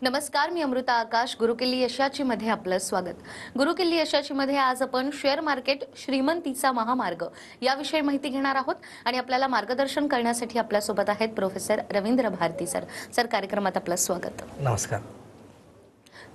नमस्कार, मी अमृता आकाश. गुरुकिल्ली यशाची मध्ये आपलं स्वागत. गुरुकिल्ली यशाची मध्ये आज आपण शेअर मार्केट श्रीमंतीचा महामार्ग याविषयी माहिती घेणार आहोत आणि आपल्याला मार्गदर्शन करण्यासाठी आपल्यासोबत आहेत professor Ravindra Bharati sir. Sir, कार्यक्रमात आपलं स्वागत. नमस्कार.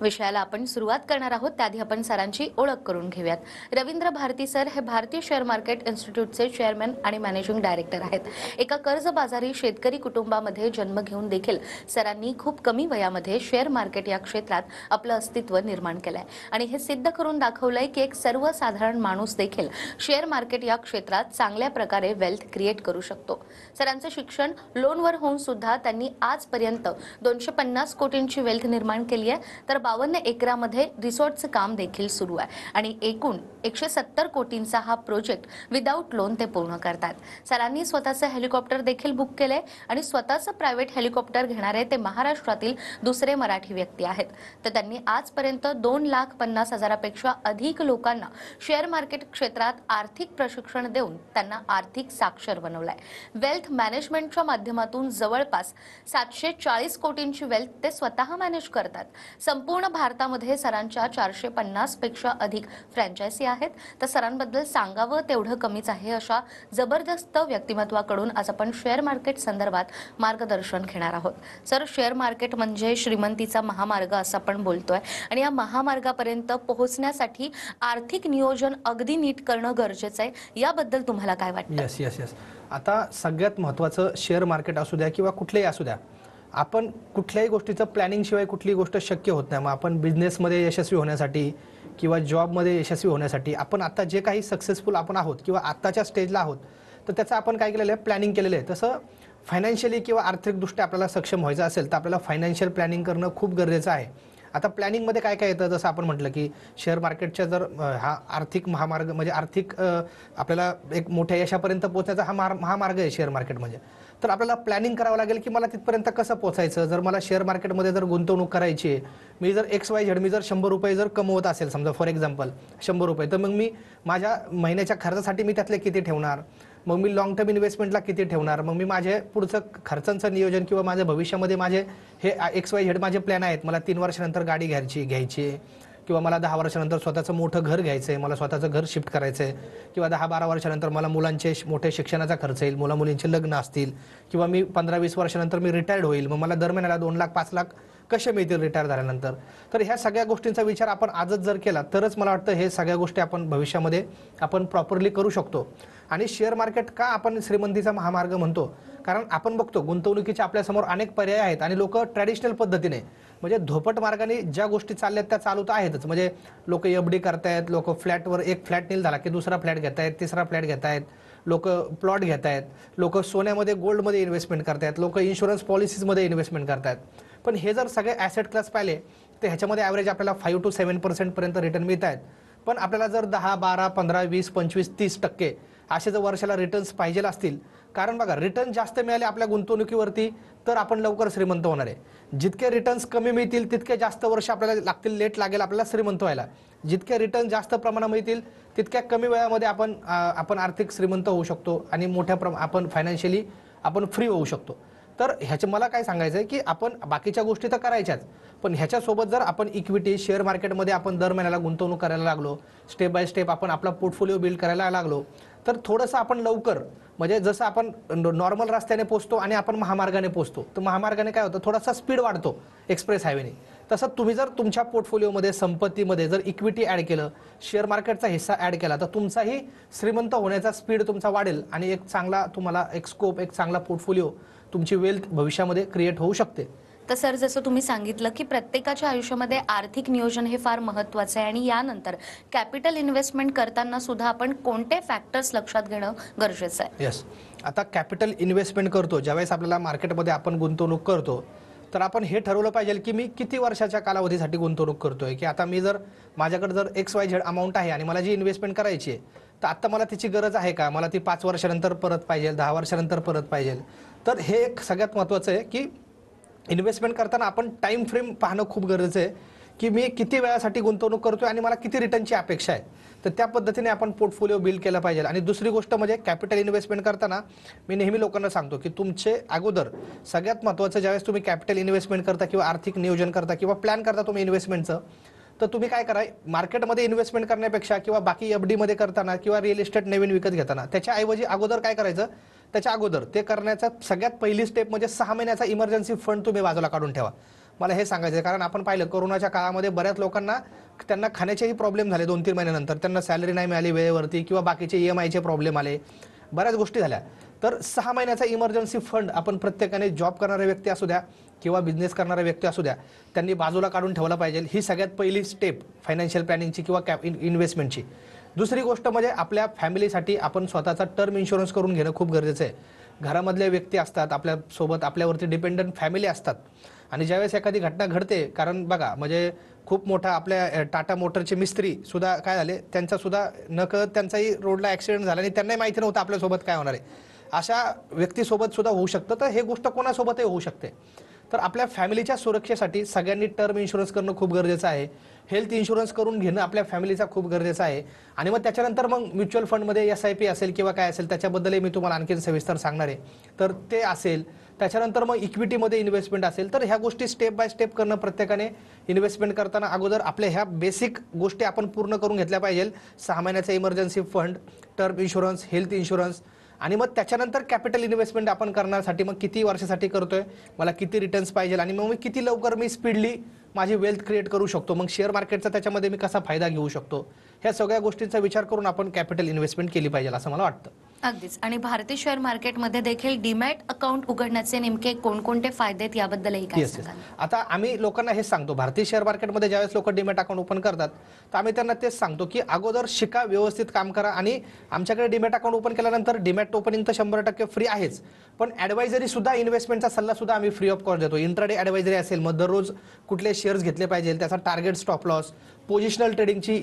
विषयाला आपण सुरुवात करणार आहोत त्याआधी आपण सरांची ओळख करून घेऊयात. रवींद्र भारती सर हे भारतीय शेअर मार्केट इन्स्टिट्यूटचे चेअरमन आणि मॅनेजिंग डायरेक्टर आहेत. एका कर्जबाजारी शेतकरी कुटुंबामध्ये जन्म घेऊन देखील सरांनी खूप कमी वयामध्ये शेअर मार्केट या क्षेत्रात आपलं अस्तित्व निर्माण केलंय आणि हे सिद्ध करून दाखवलंय की एक सर्वसाधारण माणूस देखील शेअर मार्केट या क्षेत्रात चांगल्या प्रकारे वेल्थ क्रिएट करू शकतो. सरांचं शिक्षण लोनवर होऊन सुद्धा त्यांनी आजपर्यंत 250 कोटींची वेल्थ निर्माण केली आहे. तर 52 एकरामध्ये रिसॉर्टचं काम देखील सुरू आहे आणि एकूण 170 कोटींचा हा प्रोजेक्ट विदाऊट लोन ते पूर्ण करतात. सरांनी स्वतःचं हेलिकॉप्टर देखील बुक केलंय आणि स्वतःचं प्रायव्हेट हेलिकॉप्टर घेणारे ते महाराष्ट्रातील दुसरे मराठी व्यक्ती आहेत. तर त्यांनी आजपर्यंत 2,50,000पेक्षा अधिक लोकांना शेअर मार्केट क्षेत्रात आर्थिक प्रशिक्षण देऊन त्यांना आर्थिक साक्षर बनवलंय. वेल्थ मॅनेजमेंटच्या माध्यमातून जवळपास 740 कोटींची वेल्थ ते स्वतः मॅनेज करतात. संपूर्ण भारतामध्ये सरांच्या 450 पेक्षा अधिक फ्रँचायझी आहेत. तर सरांबद्दल सांगावं तेवढं कमीच आहे. अशा जबरदस्त व्यक्तिमत्वाकडून आज आपण शेअर मार्केट संदर्भात मार्गदर्शन घेणार आहोत. सर, शेअर मार्केट म्हणजे श्रीमंतीचा महामार्ग असं आपण बोलतोय आणि या महामार्गापर्यंत पोहोचण्यासाठी आर्थिक नियोजन अगदी नीट करणं गरजेचं आहे. याबद्दल तुम्हाला काय वाटतं? येस येस येस आता सगळ्यात महत्त्वाचं शेअर मार्केट असू द्या किंवा कुठलेही असू द्या, आपण कुठल्याही गोष्टीचं प्लॅनिंग शिवाय कुठलीही गोष्ट शक्य होत नाही. मग आपण बिझनेसमध्ये यशस्वी होण्यासाठी किंवा जॉबमध्ये यशस्वी होण्यासाठी आपण आता जे काही सक्सेसफुल आपण आहोत किंवा आत्ताच्या स्टेजला आहोत, तर त्याचं आपण काय केलेलं आहे, प्लॅनिंग केलेलं आहे. तसं फायनान्शियली किंवा आर्थिकदृष्ट्या आपल्याला सक्षम व्हायचं असेल तर आपल्याला फायनान्शियल प्लॅनिंग करणं खूप गरजेचं आहे. आता प्लॅनिंगमध्ये काय काय येतं, जसं आपण म्हटलं की शेअर मार्केटच्या जर हा आर्थिक महामार्ग म्हणजे आर्थिक आपल्याला एक मोठ्या यशापर्यंत पोहोचण्याचा हा महामार्ग आहे शेअर मार्केट म्हणजे. तर आपल्याला प्लॅनिंग करावं लागेल की मला तिथपर्यंत कसं पोहोचायचं. जर मला शेअर मार्केटमध्ये जर गुंतवणूक करायची आहे, मी जर XYZ मी जर 100 रुपये जर कमवत असेल समजा फॉर एक्झाम्पल 100 रुपये, तर मग मी माझ्या महिन्याच्या खर्चासाठी मी त्यातले किती ठेवणार, मग मी लॉंग टर्म इन्व्हेस्टमेंटला किती ठेवणार, मग मी माझे पुढचं खर्चांचं नियोजन किंवा माझ्या भविष्यामध्ये माझे हे XYZ माझे प्लॅन आहेत. मला 3 वर्षानंतर गाडी घ्यायची किंवा मला 10 वर्षानंतर स्वतःचं मोठं घर घ्यायचं आहे, मला स्वतःचं घर शिफ्ट करायचं आहे किंवा 10-12 वर्षानंतर मला मुलांचे मोठे शिक्षणाचा खर्च येईल, मुलींचे लग्न असतील किंवा मी 15-20 वर्षानंतर मी रिटायर्ड होईल, मग मला दर महिन्याला 2 लाख 5 लाख कसे मिळतील रिटायर झाल्यानंतर. तर ह्या सगळ्या गोष्टींचा विचार आपण आजच जर केला तरच मला वाटतं हे सगळ्या गोष्टी आपण भविष्यामध्ये आपण प्रॉपरली करू शकतो. आणि शेअर मार्केट का आपण श्रीमंतीचा महामार्ग म्हणतो, कारण आपण बघतो गुंतवणुकीचे आपल्यासमोर अनेक पर्याय आहेत आणि लोक ट्रॅडिशनल पद्धतीने म्हणजे धोपट मार्गाने ज्या गोष्टी चालल्यात त्या चालू तर आहेतच. म्हणजे लोक FD करतायत, लोक फ्लॅटवर एक फ्लॅट नील झाला की दुसरा फ्लॅट घेत आहेत, तिसरा फ्लॅट घेत आहेत, लोक प्लॉट घेत आहेत, लोक सोन्यामध्ये गोल्डमध्ये इन्व्हेस्टमेंट करतायत, लोक इन्शुरन्स पॉलिसीजमध्ये इन्व्हेस्टमेंट करतायत. पण हे जर सगळे ॲसेट क्लास पाहिले तर ह्याच्यामध्ये ॲव्हरेज आपल्याला 5 to 7% पर्यंत रिटर्न मिळत आहेत. पण आपल्याला जर 10, 12, 15, 20, 25, 30% असे जर वर्षाला रिटर्न्स पाहिजे असतील, कारण बघा रिटर्न जास्त मिळाले आपल्या गुंतवणुकीवरती तर आपण लवकर श्रीमंत होणार आहे. जितके रिटर्न्स कमी मिळतील तितके जास्त वर्ष आपल्याला लागतील, लेट लागेल आपल्याला श्रीमंत व्हायला. जितके रिटर्न जास्त प्रमाणात मिळतील तितक्या कमी वेळामध्ये आपण आर्थिक श्रीमंत होऊ शकतो आणि आपण फायनान्शियली आपण फ्री होऊ शकतो. तर ह्याचं मला काय सांगायचं आहे की आपण बाकीच्या गोष्टी तर करायच्याच, पण ह्याच्यासोबत जर आपण इक्विटी शेअर मार्केटमध्ये आपण दर महिन्याला गुंतवणूक करायला लागलो, स्टेप बाय स्टेप आपण आपला पोर्टफोलिओ बिल्ड करायला लागलो, तर थोडंसं आपण लवकर म्हणजे जसं आपण नॉर्मल रस्त्याने पोहोचतो आणि आपण महामार्गाने पोहोचतो, तर महामार्गाने काय होतं थोडासा स्पीड वाढतो एक्सप्रेस हायवेने. तसं तुम्ही जर तुमच्या पोर्टफोलिओमध्ये संपत्तीमध्ये जर इक्विटी ॲड केलं, शेअर मार्केटचा हिस्सा ॲड केला, तर तुमचाही श्रीमंत होण्याचा स्पीड तुमचा वाढेल आणि एक चांगला तुम्हाला एक स्कोप, एक चांगला पोर्टफोलिओ, तुमची वेल्थ भविष्यामध्ये क्रिएट होऊ शकते. तर सर, जसं तुम्ही सांगितलं की प्रत्येकाच्या आयुष्यामध्ये आर्थिक नियोजन हे फार महत्त्वाचं आहे आणि यानंतर कॅपिटल इन्व्हेस्टमेंट करताना सुद्धा आपण कोणते फॅक्टर्स लक्षात घेणं गरजेचं आहे? येस, आता कॅपिटल इन्व्हेस्टमेंट करतो ज्यावेळेस आपल्याला मार्केटमध्ये आपण गुंतवणूक करतो, तर आपण हे ठरवलं पाहिजे की मी किती वर्षाच्या कालावधीसाठी गुंतवणूक करतोय. की आता मी जर माझ्याकडे जर XYZ अमाऊंट आहे आणि मला जी इन्व्हेस्टमेंट करायची आहे, तर आता मला तिची गरज आहे का, मला ती 5 वर्षानंतर परत पाहिजे, 10 वर्षानंतर परत पाहिजे. तर हे एक सगळ्यात महत्त्वाचं आहे की इन्व्हेस्टमेंट करताना आपण टाईम फ्रेम पाहणं खूप गरजेचं आहे की मी किती वेळासाठी गुंतवणूक करतोय आणि मला किती रिटर्नची अपेक्षा आहे. तर त्या पद्धतीने आपण पोर्टफोलिओ बिल्ड केला पाहिजे. आणि दुसरी गोष्ट म्हणजे कॅपिटल इन्व्हेस्टमेंट करताना मी नेहमी लोकांना सांगतो की तुमचे अगोदर सगळ्यात महत्त्वाचं ज्यावेळेस तुम्ही कॅपिटल इन्व्हेस्टमेंट करता किंवा आर्थिक नियोजन करता किंवा प्लॅन करता तुम्ही इन्व्हेस्टमेंटचं, तर तुम्ही काय करा, मार्केटमध्ये इन्व्हेस्टमेंट करण्यापेक्षा किंवा बाकी एफडी मध्ये करताना किंवा रिअल इस्टेट नवीन विकत घेताना त्याच्याऐवजी अगोदर काय करायचं, त्याच्या अगोदर ते करण्याचा सगळ्यात पहिली स्टेप म्हणजे 6 महिन्याचा इमर्जन्सी फंड तुम्ही बाजूला काढून ठेवा. मला हे सांगायचं आहे कारण आपण पाहिलं कोरोनाच्या काळामध्ये बऱ्याच लोकांना त्यांना खाण्याचेही प्रॉब्लेम झाले 2-3 महिन्यानंतर, त्यांना सॅलरी नाही मिळाली वेळेवरती किंवा बाकीचे EMIचे प्रॉब्लेम आले, बऱ्याच गोष्टी झाल्या. तर 6 महिन्याचा इमर्जन्सी फंड आपण प्रत्येकाने जॉब करणारे व्यक्ती असू द्या किंवा बिझनेस करणारे व्यक्ती असू द्या त्यांनी बाजूला काढून ठेवला पाहिजे. ही सगळ्यात पहिली स्टेप फायनान्शियल प्लॅनिंगची किंवा इन्व्हेस्टमेंटची. दुसरी गोष्ट म्हणजे आपल्या फॅमिलीसाठी आपण स्वतःचा टर्म इन्शुरन्स करून घेणं खूप गरजेचं आहे. घरामधले व्यक्ती असतात आपल्यासोबत, आपल्यावरती डिपेंडंट फॅमिली असतात आणि ज्यावेळेस एखादी घटना घडते, कारण बघा म्हणजे खूप मोठा आपल्या टाटा मोटरचे मिस्त्री सुद्धा काय झाले, त्यांचा सुद्धा नकळत त्यांचाही रोडला ॲक्सिडेंट झाला आणि त्यांनाही माहिती नव्हतं आपल्यासोबत काय होणार आहे. अशा व्यक्तीसोबत सुद्धा होऊ शकतं. तर हे गोष्ट कोणासोबतही होऊ शकते. तर आपल्या फॅमिलीच्या सुरक्षेसाठी सगळ्यांनी टर्म इन्शुरन्स करणं खूप गरजेचं आहे. हेल्थ इन्शुरन्स करून घेणं आपल्या फॅमिलीचा खूप गरजेचं आहे. आणि मग त्याच्यानंतर मग म्युच्युअल फंडमध्ये SIP असेल किंवा काय असेल त्याच्याबद्दलही मी तुम्हाला आणखी सविस्तर सांगणार आहे. तर ते असेल, त्याच्यानंतर मग इक्विटीमध्ये इन्व्हेस्टमेंट असेल. तर ह्या गोष्टी स्टेप बाय स्टेप करणं प्रत्येकाने इन्व्हेस्टमेंट करताना अगोदर आपल्या ह्या बेसिक गोष्टी आपण पूर्ण करून घेतल्या पाहिजे. 6 महिन्याचा emergency fund, term insurance, health insurance आणि मग त्याच्यानंतर कॅपिटल इन्व्हेस्टमेंट आपण करण्यासाठी मग किती वर्षासाठी करतोय, मला किती रिटर्न्स पाहिजे आणि मग किती लवकर मी स्पीडली माझी वेल्थ क्रिएट करू शकतो, मग शेअर मार्केटचा त्याच्यामध्ये मी कसा फायदा घेऊ शकतो, ह्या सगळ्या गोष्टींचा विचार करून आपण कॅपिटल इन्व्हेस्टमेंट केली पाहिजे असं मला वाटतं. अगदीच. आणि भारतीय शेअर मार्केटमध्ये देखील डीमॅट अकाउंट उघडण्याचे नेमके कोणकोणते फायदे आहेत याबद्दलही काय सांगाल? आता आम्ही लोकांना हेच सांगतो, भारतीय शेअर मार्केटमध्ये ज्यावेळेस लोक डीमॅट अकाउंट ओपन करतात तर आम्ही त्यांना तेच सांगतो की अगोदर शिका, व्यवस्थित काम करा. आणि आमच्याकडे डीमॅट अकाउंट ओपन केल्यानंतर डीमॅट ओपनिंग तर 100% फ्री आहेच, पण ॲडवायझरी सुद्धा, इन्व्हेस्टमेंटचा सल्ला सुद्धा आम्ही फ्री ऑफ कॉस्ट देतो. इंट्राडे ॲडवायझरी असेल, मग दररोज कुठले शेअर्स घेतले पाहिजे त्याचा टार्गेट, स्टॉप लॉस, पोझिशनल ट्रेडिंगची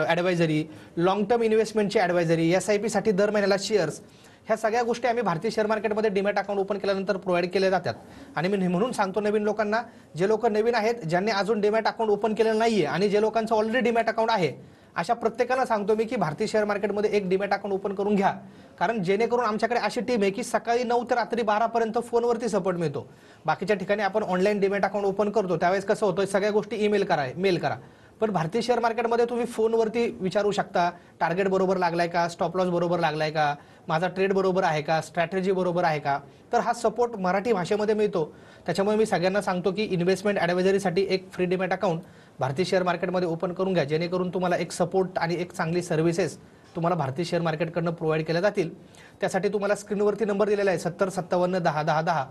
ॲडवायझरी, लॉंग टर्म इन्व्हेस्टमेंटची ॲडवायझरी, SIP साठी दर महिन्याला शेअर्स, ह्या सगळ्या गोष्टी आम्ही भारतीय शेअर मार्केटमध्ये डीमॅट अकाउंट ओपन केल्यानंतर प्रोव्हाइड केले जातात. आणि मी म्हणून सांगतो नवीन लोकांना, जे लोक नवीन आहेत, ज्यांनी अजून डीमॅट अकाउंट ओपन केलेलं नाहीये आणि जे लोकांचं ऑलरेडी डीमॅट अकाउंट आहे, अशा प्रत्येकाला सांगतो मी की भारतीय शेअर मार्केटमध्ये एक डीमॅट अकाउंट ओपन करून घ्या. कारण जेणेकरून आमच्याकडे अशी टीम आहे की सकाळी 9 ते रात्री 12 पर्यंत फोनवरती सपोर्ट मिळतो. बाकीच्या ठिकाणी आपण ऑनलाईन डीमॅट अकाउंट ओपन करतो त्यावेळेस कसं होतं, सगळ्या गोष्टी मेल करा. पण भारतीय शेअर मार्केटमध्ये तुम्ही फोनवरती विचारू शकता, टार्गेट बरोबर लागलाय का, स्टॉप लॉस बरोबर लागलाय का, माझा ट्रेड बरोबर आहे का, स्ट्रॅटेजी बरोबर आहे का. तर हा सपोर्ट मराठी भाषेमध्ये मिळतो. त्याच्यामुळे मी सगळ्यांना सांगतो की इन्व्हेस्टमेंट ॲडवायझरीसाठी एक फ्री डीमॅट अकाउंट भारतीय शेअर मार्केटमध्ये ओपन करून घ्या, जेणेकरून तुम्हाला एक सपोर्ट आणि एक चांगली सर्व्हिसेस तुम्हाला भारतीय शेअर मार्केटकडनं प्रोव्हाइड केल्या जातील. त्यासाठी तुम्हाला स्क्रीनवरती नंबर दिलेला आहे 7057101010.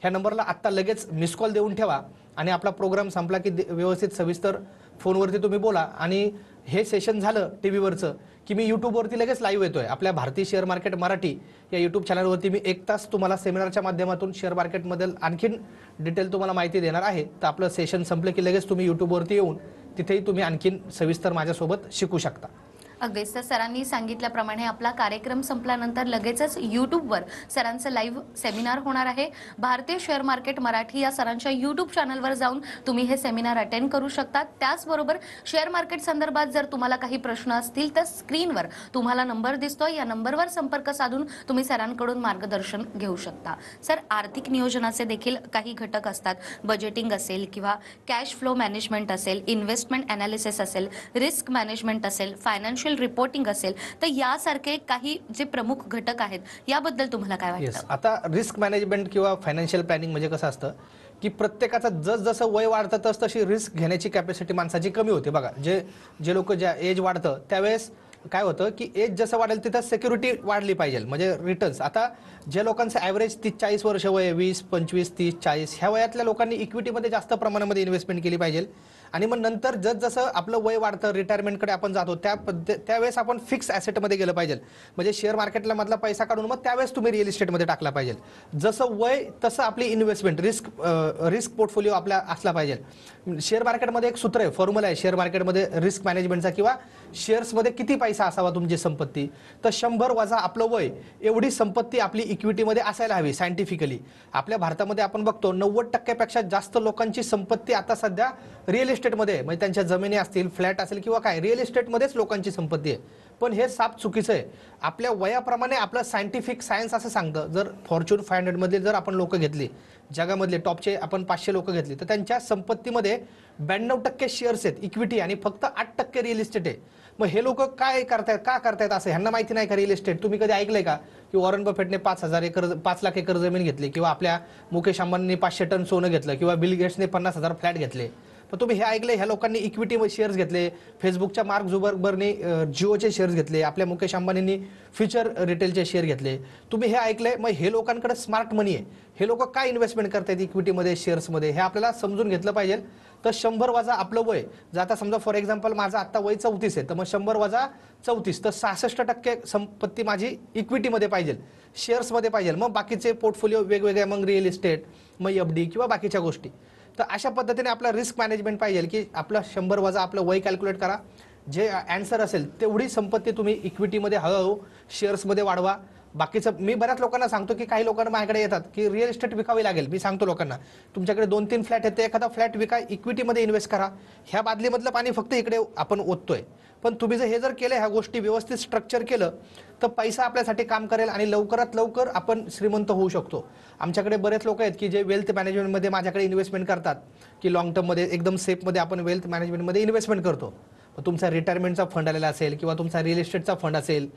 ह्या नंबरला आत्ता लगेच मिस कॉल देऊन ठेवा आणि आपला प्रोग्राम संपला की व्यवस्थित सविस्तर फोनवरती तुम्ही बोला. आणि हे सेशन झालं टीव्हीवरचं की मी यूट्यूबवरती लगेच लाईव्ह येतोय. आपल्या भारतीय शेअर मार्केट मराठी या यूट्यूब चॅनलवरती मी 1 तास तुम्हाला सेमिनारच्या माध्यमातून शेअर मार्केटमधील आणखीन डिटेल तुम्हाला माहिती देणार आहे. तर आपलं सेशन संपलं की लगेच तुम्ही यूट्यूबवरती येऊन तिथेही तुम्ही आणखीन सविस्तर माझ्यासोबत शिकू शकता. अगदीच. तर सरांनी सांगितल्याप्रमाणे आपला कार्यक्रम संपल्यानंतर लगेचच यूट्यूबवर सरांचं लाईव्ह सेमिनार होणार आहे. भारतीय शेअर मार्केट मराठी या सरांच्या यूट्यूब चॅनलवर जाऊन तुम्ही हे सेमिनार अटेंड करू शकता. त्याचबरोबर शेअर मार्केट संदर्भात जर तुम्हाला काही प्रश्न असतील तर स्क्रीनवर तुम्हाला नंबर दिसतोय, या नंबरवर संपर्क साधून तुम्ही सरांकडून मार्गदर्शन घेऊ शकता. सर, आर्थिक नियोजनाचे देखील काही घटक असतात. बजेटिंग असेल किंवा कॅश फ्लो मॅनेजमेंट असेल, इन्व्हेस्टमेंट ॲनालिसिस असेल, रिस्क मॅनेजमेंट असेल, फायनान्शियल रिपोर्टिंग असेल, तर यासारखे काही जे प्रमुख घटक आहेत याबद्दल तुम्हाला काय वाटतं? आता रिस्क मॅनेजमेंट किंवा फायनान्शियल प्लॅनिंग म्हणजे कसं असतं की प्रत्येकाचं जसं वय वाढतं तशी रिस्क घेण्याची कॅपॅसिटी माणसाची कमी होते. बघा, जे लोक ज्या एज वाढतं त्यावेळेस काय होतं की एज जसं वाढेल तिथं सिक्युरिटी वाढली पाहिजे, म्हणजे रिटर्न्स. आता जे लोकांचं ॲव्हरेज 30-40 वर्ष वय, 20, 25, 30, 40 ह्या वयातल्या लोकांनी इक्विटीमध्ये जास्त प्रमाणामध्ये इन्व्हेस्टमेंट केली पाहिजे. आणि मग नंतर जसं आपलं वय वाढतं, रिटायरमेंटकडे आपण जातो, त्यावेळेस आपण फिक्स ॲसेटमध्ये गेलं पाहिजे. म्हणजे शेअर मार्केटला मधला पैसा काढून मग त्यावेळेस तुम्ही रिअल इस्टेटमध्ये टाकला पाहिजे. जसं वय तसं आपली इन्व्हेस्टमेंट रिस्क पोर्टफोलिओ आपला असला पाहिजे. शेअर मार्केटमध्ये एक सूत्र आहे, फॉर्म्युला आहे शेअर मार्केटमध्ये रिस्क मॅनेजमेंटचा किंवा शेअर्समध्ये किती पैसा असावा तुमची संपत्ती, तर 100 वजा आपलं वय एवढी संपत्ती आपली इक्विटीमध्ये असायला हवी. सायंटिफिकली आपल्या भारतामध्ये आपण बघतो 90% पेक्षा जास्त लोकांची संपत्ती आता सध्या रिअल इस्टेटमध्ये, म्हणजे त्यांच्या जमिनी असतील, फ्लॅट असेल किंवा काय, रिअल इस्टेटमध्येच लोकांची संपत्ती आहे. पण हे साप चुकीचं आहे. आपल्या वयाप्रमाणे आपलं सायंटिफिक सायन्स असं सांगतं, जर फॉर्च्यून 500 मध्ये जर आपण लोक घेतली, जगामधले टॉपचे आपण 500 लोक घेतली, तर त्यांच्या संपत्तीमध्ये 92% शेअर्स आहेत, इक्विटी, आणि फक्त 8% रिअल इस्टेट आहे. मग हे लोक काय करतायत, का करतायत असं? ह्यांना माहिती नाही का रिअल इस्टेट? तुम्ही कधी ऐकलंय का की वॉरन बफेटने 5 लाख एकर जमीन घेतली, किंवा आपल्या मुकेश अंबानींनी 500 टन सोनं घेतलं, किंवा बिल गेट्सने 50,000 फ्लॅट घेतले? तर तुम्ही हे ऐकले? ह्या लोकांनी इक्विटी शेअर्स घेतले. फेसबुकच्या मार्क झुकरबर्गने जिओचे शेअर्स घेतले, आपल्या मुकेश अंबानींनी फ्युचर रिटेलचे शेअर घेतले. तुम्ही हे ऐकलंय? मग हे लोकांकडे स्मार्ट मनी आहे. हे लोक काय इन्व्हेस्टमेंट करतात इक्विटीमध्ये, शेअर्समध्ये, हे आपल्याला समजून घेतलं पाहिजे. तर 100 वजा आपलं वय, जर आता समजा फॉर एक्झाम्पल माझं आता वय 34 आहे, तर मग 100 वजा 34, तर 66% संपत्ती माझी इक्विटीमध्ये पाहिजे, शेअर्समध्ये पाहिजे. मग बाकीचे पोर्टफोलिओ वेगवेगळे, मग रिअल इस्टेट, मग एफडी किंवा बाकीच्या गोष्टी. तर अशा पद्धतीने आपला रिस्क मॅनेजमेंट पाहिजे की आपलं 100 वजा आपलं वय कॅल्क्युलेट करा, जे अँसर असेल तेवढी संपत्ती तुम्ही इक्विटीमध्ये हळूहळू शेअर्समध्ये वाढवा. बाकीचं मी बऱ्याच लोकांना सांगतो की काही लोकांना माझ्याकडे येतात की रिअल इस्टेट विकावी लागेल. मी सांगतो लोकांना, तुमच्याकडे 2-3 फ्लॅट आहेत, एखादा फ्लॅट विका, इक्विटीमध्ये इन्व्हेस्ट करा. ह्या बादलीमधलं पाणी फक्त इकडे आपण ओततोय. पण तुम्ही जर हे जर केलं, ह्या गोष्टी व्यवस्थित स्ट्रक्चर केलं, तर पैसा आपल्यासाठी काम करेल आणि लवकरात लवकर आपण श्रीमंत होऊ शकतो. आमच्याकडे बरेच लोक आहेत की जे वेल्थ मॅनेजमेंटमध्ये माझ्याकडे इन्व्हेस्टमेंट करतात, की लॉंग टर्ममध्ये एकदम सेफमध्ये आपण वेल्थ मॅनेजमेंटमध्ये इन्व्हेस्टमेंट करतो. तुमचा रिटायरमेंटचा फंड आलेला असेल, किंवा तुमचा रिअल इस्टेटचा फंड असेल,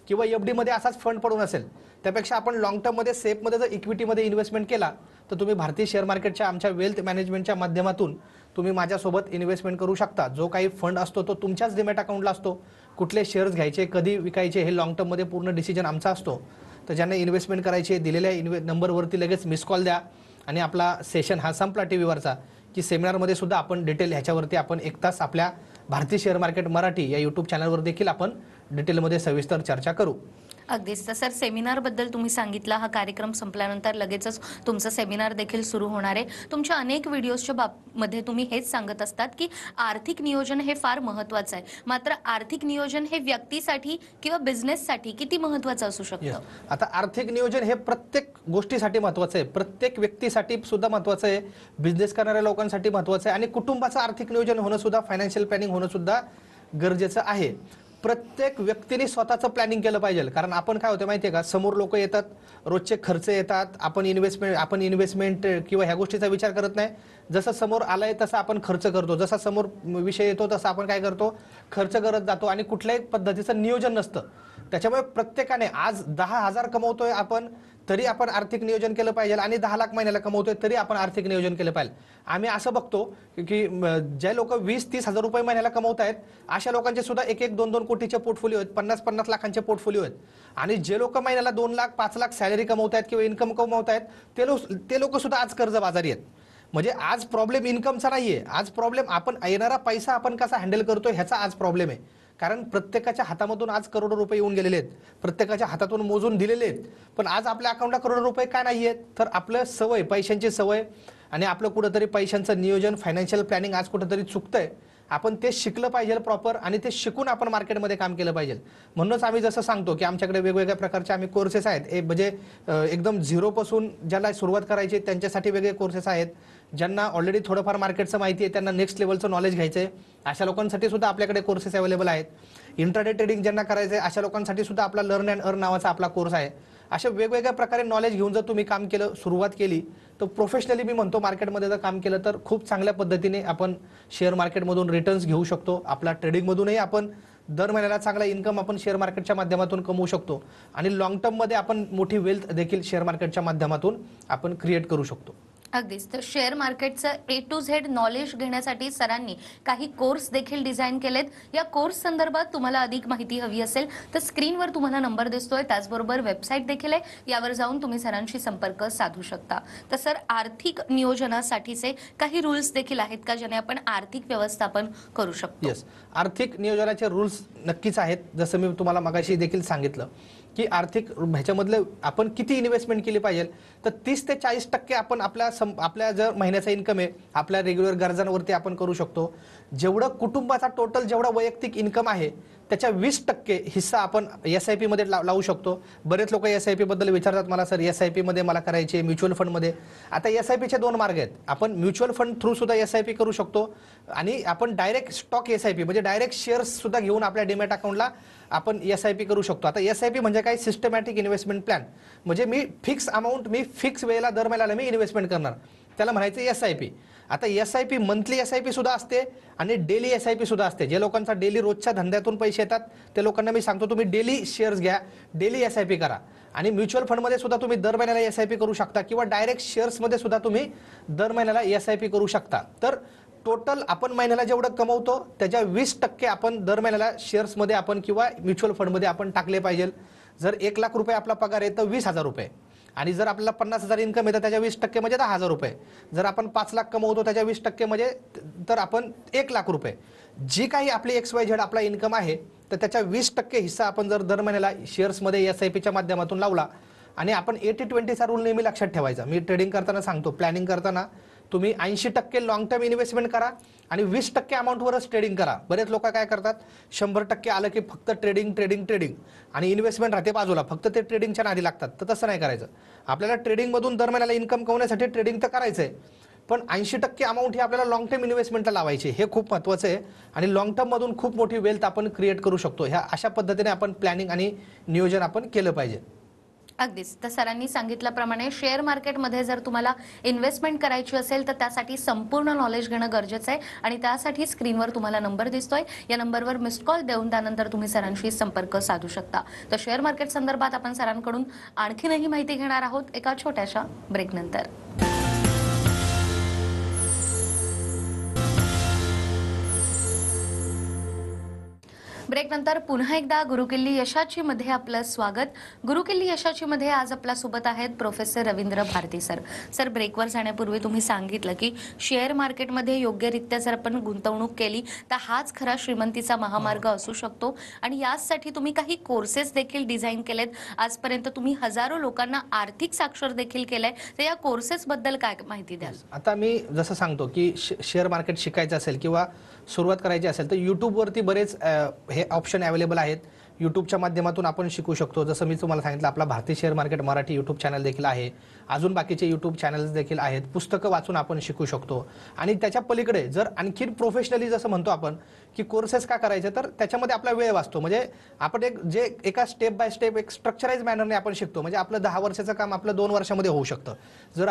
किंवा एफडीमध्ये असाच फंड पडून असेल, त्यापेक्षा आपण लॉंग टर्ममध्ये सेफमध्ये जर इक्विटीमध्ये इन्व्हेस्टमेंट केला, तर तुम्ही भारतीय शेअर मार्केटच्या आमच्या वेल्थ मॅनेजमेंटच्या माध्यमातून तुम्ही माझ्यासोबत इन्व्हेस्टमेंट करू शकता. जो काही फंड असतो तो तुमच्याच डिमॅट अकाउंटला असतो. कुठले शेअर्स घ्यायचे, कधी विकायचे, हे लॉंग टर्ममध्ये पूर्ण डिसिजन आमचा असतो. तर ज्यांना इन्व्हेस्टमेंट करायची दिलेल्या नंबरवरती लगेच मिस कॉल द्या. आणि आपला सेशन हा संपला टीव्हीवरचा, की सेमिनारमध्ये सुद्धा आपण डिटेल ह्याच्यावरती आपण 1 तास आपल्या भारतीय शेअर मार्केट मराठी या यूट्यूब चॅनलवर देखील आपण डिटेलमध्ये सविस्तर चर्चा करू. अगदीच. तर सर, सेमिनारबद्दल तुम्ही सांगितला, हा कार्यक्रम संपल्यानंतर लगेचच तुमचं सेमिनार देखील सुरू होणार आहे. तुमच्या अनेक व्हिडिओजच्या बाबतीमध्ये तुम्ही हेच सांगत असतात की आर्थिक नियोजन हे फार महत्त्वाचं आहे. मात्र आर्थिक नियोजन हे व्यक्तीसाठी किंवा बिझनेससाठी किती महत्त्वाचं असू शकतं? आता आर्थिक नियोजन हे प्रत्येक गोष्टीसाठी महत्त्वाचं आहे, प्रत्येक व्यक्तीसाठी सुद्धा महत्त्वाचं आहे, बिझनेस करणाऱ्या लोकांसाठी महत्त्वाचं आहे, आणि कुटुंबाचं आर्थिक नियोजन होणं सुद्धा, फायनान्शियल प्लॅनिंग होणं सुद्धा गरजेचं आहे. प्रत्येक व्यक्तीने स्वतःचं प्लॅनिंग केलं पाहिजे. कारण आपण काय होतं माहिती आहे का, समोर लोक येतात, रोजचे खर्च येतात, आपण इन्व्हेस्टमेंट किंवा ह्या गोष्टीचा विचार करत नाही. जसं समोर आलंय तसं आपण खर्च करतो, जसा समोर विषय येतो तसं आपण काय करतो, खर्च करत जातो, आणि कुठल्याही पद्धतीचं नियोजन नसतं. त्याच्यामुळे प्रत्येकाने आज 10,000 कमवतोय आपण, तरी आपण आर्थिक नियोजन केलं पाहिजे, आणि 10 लाख महिन्याला कमवतोय तरी आपण आर्थिक नियोजन केलं पाहिजे. आम्ही असं बघतो की जे लोक 20-30 हजार रुपये महिन्याला कमवत आहेत, अशा लोकांचे सुद्धा 1-1, 2-2 कोटीचे पोर्टफोलिओ आहेत, 50-50 लाखांचे पोर्टफोलिओ आहेत. आणि जे लोक महिन्याला 2 लाख 5 लाख सॅलरी कमवत आहेत किंवा इन्कम कमवत आहेत, ते लोक सुद्धा आज कर्जबाजारी आहेत. म्हणजे आज प्रॉब्लेम इन्कमचा नाहीये, आज प्रॉब्लेम आपण येणारा पैसा आपण कसा हँडल करतो ह्याचा आज प्रॉब्लेम आहे. कारण प्रत्येकाच्या हातामधून आज करोडो रुपये येऊन गेलेले आहेत, प्रत्येकाच्या हातातून मोजून दिलेले आहेत, पण आज आपल्या अकाउंटला करोडो रुपये का नाही आहेत? तर आपलं सवय, पैशांची सवय, आणि आपलं कुठंतरी पैशांचं नियोजन, फायनान्शियल प्लॅनिंग आज कुठंतरी चुकतंय. आपण ते शिकलं पाहिजे प्रॉपर, आणि ते शिकून आपण मार्केटमध्ये काम केलं पाहिजे. म्हणूनच आम्ही जसं सांगतो की आमच्याकडे वेगवेगळ्या प्रकारचे आम्ही कोर्सेस आहेत. म्हणजे एकदम झिरोपासून ज्याला सुरुवात करायची त्यांच्यासाठी वेगळे कोर्सेस आहेत. ज्यांना ऑलरेडी थोडंफार मार्केटचं माहिती आहे, त्यांना नेक्स्ट लेवलचं नॉलेज घ्यायचं आहे, अशा लोकांसाठी सुद्धा आपल्याकडे कोर्सेस अवेलेबल आहेत. इंट्राडे ट्रेडिंग ज्यांना करायचं आहे, अशा लोकांसाठी सुद्धा आपला लर्न अँड अर्न नावाचा आपला कोर्स आहे. अशा वेगवेगळ्या प्रकारे नॉलेज घेऊन जर तुम्ही काम केलं, सुरुवात केली, तर प्रोफेशनली मी म्हणतो मार्केटमध्ये जर काम केलं तर खूप चांगल्या पद्धतीने आपण शेअर मार्केटमधून रिटर्न्स घेऊ शकतो. आपला ट्रेडिंगमधूनही आपण दर महिन्याला चांगला इन्कम आपण शेअर मार्केटच्या माध्यमातून कमवू शकतो, आणि लॉंग टर्ममध्ये आपण मोठी वेल्थ देखील शेअर मार्केटच्या माध्यमातून आपण क्रिएट करू शकतो. अगदीच. तर शेअर मार्केटचं A to Z नॉलेज घेण्यासाठी सरांनी काही कोर्स देखील डिझाईन केलेत. या कोर्स संदर्भात तुम्हाला अधिक माहिती हवी असेल तर स्क्रीनवर तुम्हाला नंबर दिसतोय, त्याचबरोबर वेबसाईट देखील आहे, यावर जाऊन तुम्ही सरांशी संपर्क साधू शकता. तर सर, आर्थिक नियोजनासाठीचे काही रूल्स देखील आहेत का, ज्याने आपण आर्थिक व्यवस्थापन करू शकतो? येस, आर्थिक नियोजनाचे रूल्स नक्कीच आहेत. जसं मी तुम्हाला मगाशी देखील सांगितलं की आर्थिक ह्याच्यामधलं आपण किती इन्व्हेस्टमेंट केली पाहिजे, तर 30 ते 40% आपण आपल्या जर महिन्याचा इन्कम आहे आपल्या रेग्युलर गरजांवरती आपण करू शकतो. जेवढं कुटुंबाचा टोटल जेवढा वैयक्तिक इन्कम आहे त्याच्या 20% हिस्सा आपण SIP मध्ये लावू शकतो. बरेच लोक SIP बद्दल विचारतात मला, सर SIP मध्ये मला करायचे, म्युच्युअल फंडमध्ये. आता SIP चे 2 मार्ग आहेत. आपण म्युच्युअल फंड थ्रू सुद्धा SIP करू शकतो आणि आपण डायरेक्ट स्टॉक SIP म्हणजे डायरेक्ट शेअर्स सुद्धा घेऊन आपल्या डीमॅट अकाउंटला आपण SIP करू शकतो. आता SIP म्हणजे काय, सिस्टमॅटिक इन्व्हेस्टमेंट प्लॅन. म्हणजे मी फिक्स अमाऊंट, मी फिक्स वेळेला दर महिन्याला मी इन्व्हेस्टमेंट करणार, त्याला म्हणायचं SIP. आता SIP मंथली SIP सुद्धा असते आणि डेली SIP सुद्धा असते. जे लोकांचा डेली रोजच्या धंद्यातून पैसे येतात त्या लोकांना मी सांगतो तुम्ही डेली शेअर्स घ्या, डेली SIP करा. आणि म्युच्युअल फंडमध्ये सुद्धा तुम्ही दर महिन्याला SIP करू शकता किंवा डायरेक्ट शेअर्समध्ये सुद्धा तुम्ही दर महिन्याला SIP करू शकता. तर टोटल आपण महिन्याला जेवढं कमवतो त्याच्या 20% आपण दर महिन्याला शेअर्समध्ये आपण किंवा म्युच्युअल फंडमध्ये आपण टाकले पाहिजे. जर 1 लाख रुपये आपला पगार आहे तर 20,000 रुपये, आणि जर आपल्याला 50,000 इन्कम येतं त्याच्या 20% म्हणजे 10,000 रुपये. जर आपण 5 लाख कमवतो त्याच्या 20% म्हणजे तर आपण 1 लाख रुपये. जी काही आपली XYZ आपला इन्कम आहे तर त्याच्या 20% हिस्सा आपण जर दर महिन्याला शेअर्समध्ये SIPच्या माध्यमातून लावला, आणि आपण 80-20चा रूल नेहमी लक्षात ठेवायचा. मी ट्रेडिंग करताना सांगतो, प्लॅनिंग करताना तुम्ही 80% लॉंग टर्म इन्व्हेस्टमेंट करा आणि 20% अमाऊंटवरच ट्रेडिंग करा. बरेच लोक काय करतात, 100% आलं की फक्त ट्रेडिंग ट्रेडिंग ट्रेडिंग आणि इन्व्हेस्टमेंट राहते बाजूला, फक्त ते ट्रेडिंगच्या नादी लागतात. तर तसं नाही करायचं. आपल्याला ट्रेडिंगमधून दर महिन्याला इन्कम कमवण्यासाठी ट्रेडिंग तर करायचं आहे, पण 80% अमाऊंट ही आपल्याला लॉंग टर्म इन्व्हेस्टमेंटला लावायची. हे खूप महत्त्वाचं आहे आणि लॉंग टर्ममधून खूप मोठी वेल्थ आपण क्रिएट करू शकतो. ह्या अशा पद्धतीने आपण प्लॅनिंग आणि नियोजन आपण केलं पाहिजे. अगदीच. तर सरांनी सांगितल्याप्रमाणे शेअर मार्केटमध्ये जर तुम्हाला इन्व्हेस्टमेंट करायची असेल तर त्यासाठी संपूर्ण नॉलेज घेणं गरजेचं आहे आणि त्यासाठी स्क्रीनवर तुम्हाला नंबर दिसतोय, या नंबरवर मिस्ड कॉल देऊन त्यानंतर तुम्ही सरांशी संपर्क साधू शकता. तर शेअर मार्केट संदर्भात आपण सरांकडून आणखीनही माहिती घेणार आहोत एका छोट्याशा ब्रेकनंतर. ब्रेकनंतर पुन्हा एकदा गुरुकिल्ली यशाची मध्ये आपलं स्वागत. गुरुकिल्ली यशाची मध्ये आज आपल्या सोबत आहेत professor Ravindra Bharati sir. Sir, ब्रेकवर जाण्यापूर्वी तुम्ही सांगितलं की शेअर मार्केटमध्ये योग्यरित्या जर आपण गुंतवणूक केली तर हाच खरा श्रीमंतीचा महामार्ग असू शकतो आणि यासाठी तुम्ही काही कोर्सेस देखील डिझाईन केलेत. आजपर्यंत तुम्ही हजारो लोकांना आर्थिक साक्षर देखील केलंय. तर या कोर्सेस बद्दल काय माहिती द्याल? आता मी जसं सांगतो की शेअर मार्केट शिकायचं असेल किंवा सुरुवात करायची असेल तर यूट्यूबवरती बरेच हे ऑप्शन अवेलेबल आहेत. यूट्यूबच्या माध्यमातून आपण शिकू शकतो. जसं मी तुम्हाला सांगितलं, आपला भारतीय share market Marathi YouTube channel देखील आहे. अजून बाकीचे यूट्यूब चॅनल्स देखील आहेत. पुस्तकं वाचून आपण शिकू शकतो. आणि त्याच्या पलीकडे जर आणखीन प्रोफेशनली जसं म्हणतो आपण की कोर्सेस का करायचे, तर त्याच्यामध्ये आपला वेळ वाचतो. म्हणजे आपण एका स्टेप बाय स्टेप एक स्ट्रक्चराइज मॅनरने आपण शिकतो. म्हणजे आपलं 10 वर्षाचं काम आपलं 2 वर्षामध्ये होऊ शकतं जर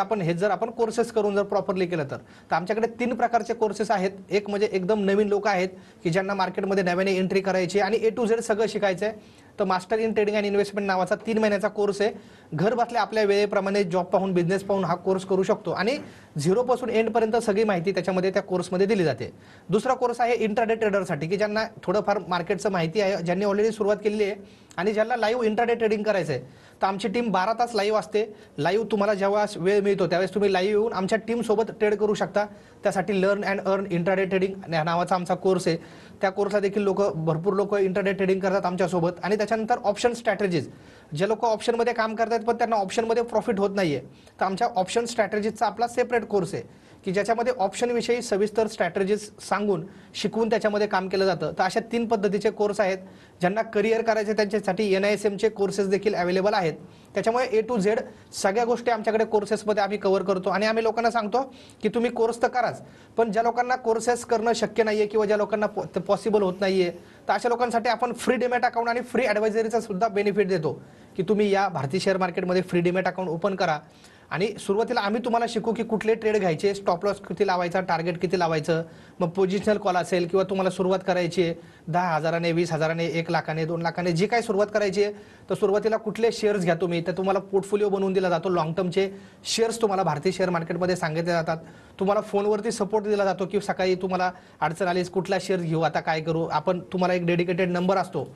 आपण कोर्सेस करून जर प्रॉपरली केलं तर. आमच्याकडे 3 प्रकारचे कोर्सेस आहेत. एक म्हणजे एकदम नवीन लोक आहेत की ज्यांना मार्केटमध्ये नव्याने एंट्री करायची आणि A to Z सगळं शिकायचं आहे. तर master in trading and investment नावाचा 3 महिन्याचा कोर्स आहे. घर बसल्या आपल्या वेळेप्रमाणे जॉब पाहून, बिझनेस पाहून हा कोर्स करू शकतो आणि 0 पासून एंडपर्यंत सगळी माहिती त्याच्यामध्ये त्या कोर्समध्ये दिली जाते. दुसरा कोर्स आहे इंट्राडे ट्रेडरसाठी की ज्यांना थोडंफार मार्केटचं माहिती आहे, ज्यांनी ऑलरेडी सुरुवात केलेली आहे आणि ज्यांना लाईव्ह इंट्राडे ट्रेडिंग करायचं आहे. तर आमची टीम 12 तास लाईव्ह असते. लाईव्ह तुम्हाला जेव्हा वेळ मिळतो त्यावेळेस तुम्ही लाईव्ह येऊन आमच्या टीमसोबत ट्रेड करू शकता. त्यासाठी learn and earn intraday trading नावाचा आमचा कोर्स आहे. त्या कोर्सला देखील भरपूर लोक इंट्राडे ट्रेडिंग करतात आमच्यासोबत. आणि त्याच्यानंतर ऑप्शन स्ट्रॅटेजीज, जे लोक ऑप्शनमध्ये काम करतात पण त्यांना ऑप्शनमध्ये प्रॉफिट होत नाहीये, तर आमच्या ऑप्शन स्ट्रॅटेजीजचा आपला सेपरेट कोर्स आहे की ज्याच्यामध्ये ऑप्शनविषयी सविस्तर स्ट्रॅटेजीज सांगून शिकवून त्याच्यामध्ये काम केलं जातं. तर अशा 3 पद्धतीचे कोर्स आहेत. ज्यांना करिअर करायचे त्यांच्यासाठी NISMचे कोर्सेस देखील अवेलेबल आहेत. त्याच्यामुळे A to Z सगळ्या गोष्टी आमच्याकडे कोर्सेसमध्ये आम्ही कव्हर करतो आणि आम्ही लोकांना सांगतो की तुम्ही कोर्स तर कराच, पण ज्या लोकांना कोर्सेस करणं शक्य नाहीये किंवा ज्या लोकांना पॉसिबल होत नाहीये तर अशा लोकांसाठी आपण फ्री डीमॅट अकाउंट आणि फ्री ॲडवायझरीचा सुद्धा बेनिफिट देतो की तुम्ही या भारतीय शेअर मार्केटमध्ये फ्री डीमॅट अकाउंट ओपन करा आणि सुरुवातीला आम्ही तुम्हाला शिकू की कुठले ट्रेड घ्यायचे, स्टॉप लॉस किती लावायचा, टार्गेट किती लावायचं, मग पोझिशनल कॉल असेल किंवा तुम्हाला सुरुवात करायची आहे 10,000ने, 20,000ने, 1 लाखाने, 2 लाखाने, जी काही सुरुवात करायची आहे तर सुरुवातीला कुठले शेअर्स घ्या तुम्ही, तर तुम्हाला पोर्टफोलिओ बनवून दिला जातो. लॉंग टर्मचे शेअर्स तुम्हाला भारतीय शेअर मार्केटमध्ये सांगितले जातात. तुम्हाला फोनवरती सपोर्ट दिला जातो की सकाळी तुम्हाला अडचण आलीस कुठला शेअर घेऊ, आता काय करू, आपण तुम्हाला एक डेडिकेटेड नंबर असतो.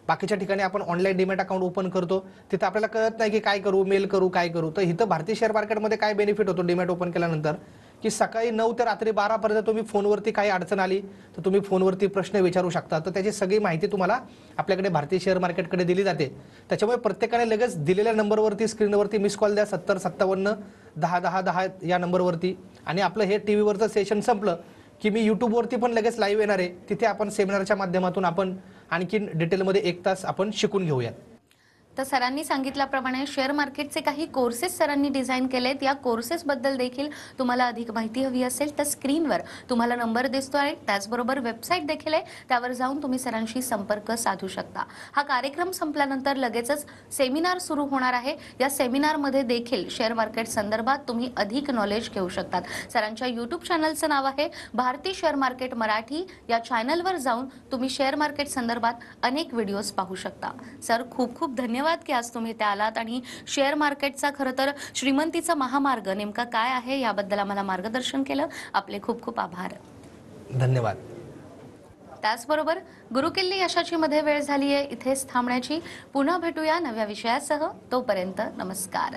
बाकीच्या ठिकाणी आपण ऑनलाईन डीमॅट अकाउंट ओपन करतो, तिथं आपल्याला कळत नाही की काय करू, मेल करू, काय करू. तर इथं भारतीय शेअर मार्केटमध्ये काय बेनिफिट होतो डीमॅट ओपन केल्यानंतर की सकाळी 9 ते रात्री 12 पर्यंत तुम्ही फोनवरती काही अडचण आली तर तुम्ही फोनवरती प्रश्न विचारू शकता. तर त्याची सगळी माहिती तुम्हाला आपल्याकडे भारतीय शेअर मार्केटकडे दिली जाते. त्याच्यामुळे प्रत्येकाने लगेच दिलेल्या नंबरवरती स्क्रीनवरती मिस कॉल द्या 7057 10 10 10 या नंबरवरती. आणि आपलं हे टीव्हीवरचं सेशन संपलं की मी यूट्यूबवरती पण लगेच लाईव्ह येणार आहे. तिथे आपण सेमिनारच्या माध्यमातून आपण आणखीन डिटेलमध्ये 1 तास आपण शिकून घेऊयात. तर सरांनी सांगितल्याप्रमाणे शेअर मार्केटचे काही कोर्सेस सरांनी डिझाईन केलेत. या कोर्सेसबद्दल देखील तुम्हाला अधिक माहिती हवी असेल तर स्क्रीनवर तुम्हाला नंबर दिसतो आहे, त्याचबरोबर वेबसाईट देखील आहे, त्यावर जाऊन तुम्ही सरांशी संपर्क साधू शकता. हा कार्यक्रम संपल्यानंतर लगेचच सेमिनार सुरू होणार आहे. या सेमिनारमध्ये देखील शेअर मार्केट संदर्भात तुम्ही अधिक नॉलेज घेऊ शकतात. सरांच्या यूट्यूब चॅनलचं नाव आहे भारती शेअर मार्केट मराठी. या चॅनलवर जाऊन तुम्ही शेअर मार्केट संदर्भात अनेक व्हिडिओज पाहू शकता. सर, खूप खूप धन्यवाद की आज तुम्ही इथे आलात आणि शेअर मार्केटचा खरं तर श्रीमंतीचा महामार्ग नेमका काय आहे याबद्दल आम्हाला मार्गदर्शन केलं. आपले खूप खूप आभार. धन्यवाद. त्याचबरोबर गुरुकिल्ली यशाची मध्ये वेळ झाली आहे इथेच थांबण्याची. पुन्हा भेटूया नव्या विषयासह. तोपर्यंत नमस्कार.